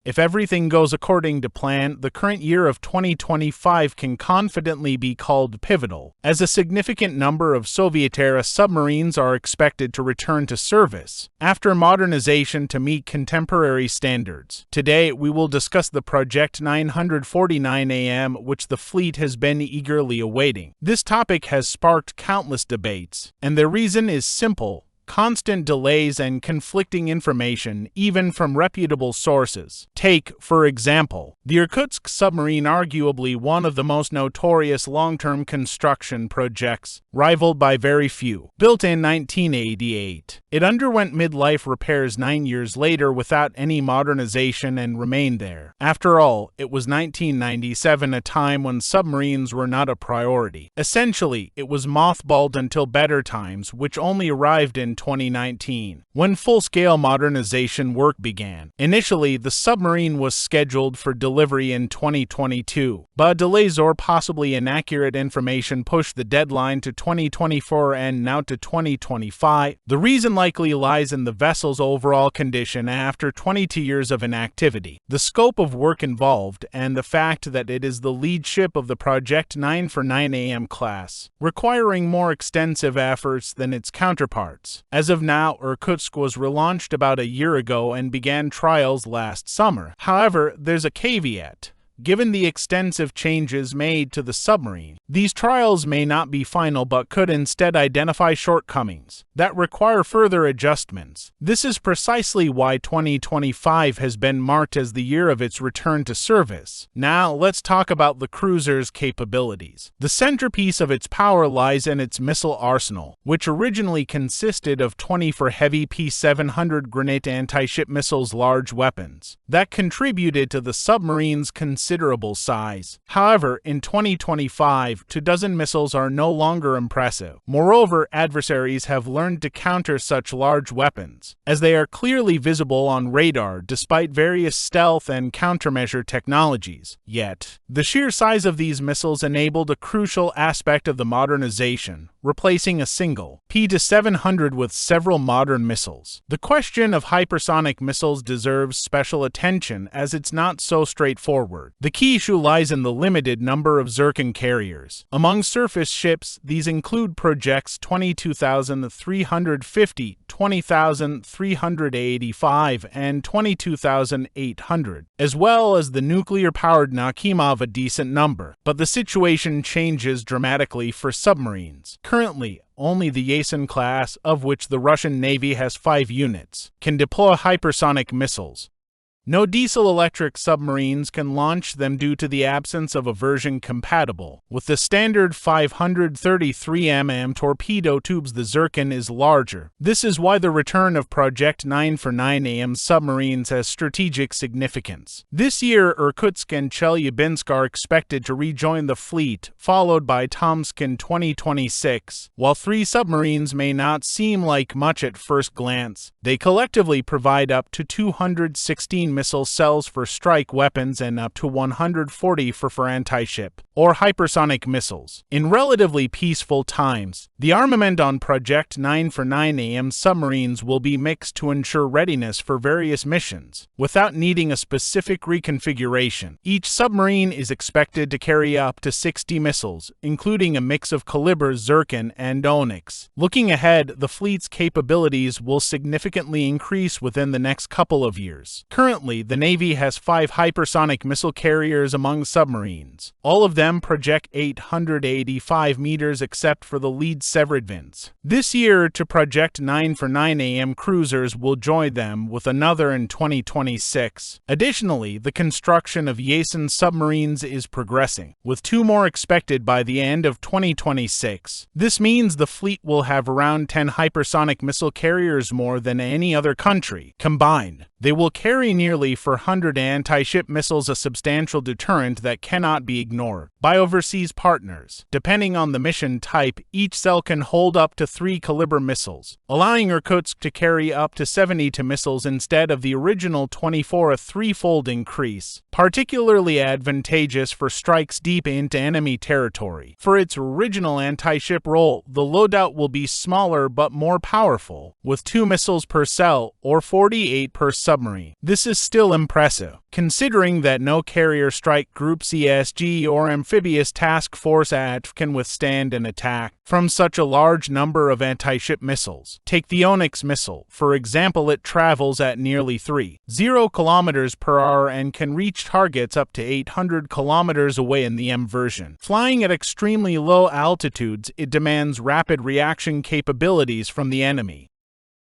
If everything goes according to plan, the current year of 2025 can confidently be called pivotal, as a significant number of Soviet-era submarines are expected to return to service after modernization to meet contemporary standards. Today, we will discuss the Project 949 AM, which the fleet has been eagerly awaiting. This topic has sparked countless debates, and the reason is simple: constant delays and conflicting information, even from reputable sources. Take, for example, the Irkutsk submarine, arguably one of the most notorious long-term construction projects, rivaled by very few. Built in 1988, it underwent midlife repairs 9 years later without any modernization and remained there. After all, it was 1997, a time when submarines were not a priority. Essentially, it was mothballed until better times, which only arrived in 2019, when full-scale modernization work began. Initially, the submarine was scheduled for delivery in 2022, but delays or possibly inaccurate information pushed the deadline to 2024 and now to 2025. The reason likely lies in the vessel's overall condition after 22 years of inactivity, the scope of work involved, and the fact that it is the lead ship of the Project 949 AM class, requiring more extensive efforts than its counterparts. As of now, Irkutsk was relaunched about a year ago and began trials last summer. However, there's a caveat. Given the extensive changes made to the submarine, these trials may not be final but could instead identify shortcomings that require further adjustments. This is precisely why 2025 has been marked as the year of its return to service. Now, let's talk about the cruiser's capabilities. The centerpiece of its power lies in its missile arsenal, which originally consisted of 24 heavy P-700 Granit anti-ship missiles, large weapons, that contributed to the submarine's considerable size. However, in 2025, 24 missiles are no longer impressive. Moreover, adversaries have learned to counter such large weapons, as they are clearly visible on radar despite various stealth and countermeasure technologies. Yet, the sheer size of these missiles enabled a crucial aspect of the modernization, replacing a single P-700 with several modern missiles. The question of hypersonic missiles deserves special attention, as it's not so straightforward. The key issue lies in the limited number of Zircon carriers. Among surface ships, these include projects 22,350, 20,385, and 22,800, as well as the nuclear-powered Nakhimov, a decent number. But the situation changes dramatically for submarines. Currently, only the Yasen class, of which the Russian Navy has 5 units, can deploy hypersonic missiles. No diesel-electric submarines can launch them due to the absence of a version compatible with the standard 533 mm torpedo tubes. The Zircon is larger. This is why the return of Project 949 AM submarines has strategic significance. This year, Irkutsk and Chelyabinsk are expected to rejoin the fleet, followed by Tomsk in 2026. While 3 submarines may not seem like much at first glance, they collectively provide up to 216 missile cells for strike weapons and up to 140 for anti-ship or hypersonic missiles. In relatively peaceful times, the armament on Project 949 AM submarines will be mixed to ensure readiness for various missions, without needing a specific reconfiguration. Each submarine is expected to carry up to 60 missiles, including a mix of Kalibr, Zircon, and Onyx. Looking ahead, the fleet's capabilities will significantly increase within the next couple of years. Currently, the Navy has 5 hypersonic missile carriers among submarines. All of them project 885 meters except for the lead Severodvinsk. This year, to Project 949 AM cruisers will join them, with another in 2026. Additionally, the construction of Yasen submarines is progressing, with 2 more expected by the end of 2026. This means the fleet will have around 10 hypersonic missile carriers, more than any other country combined. They will carry nearly 400 anti-ship missiles, a substantial deterrent that cannot be ignored by overseas partners. Depending on the mission type, each cell can hold up to 3 Kalibr missiles, allowing Irkutsk to carry up to 72 missiles instead of the original 24, a 3-fold increase. particularly advantageous for strikes deep into enemy territory. For its original anti-ship role, the loadout will be smaller but more powerful, with 2 missiles per cell or 48 per submarine. This is still impressive, considering that no carrier strike group CSG or amphibious task force ATF can withstand an attack from such a large number of anti-ship missiles. Take the Onyx missile, for example. It travels at nearly 30 km per hour and can reach targets up to 800 km away in the M version. Flying at extremely low altitudes, it demands rapid reaction capabilities from the enemy.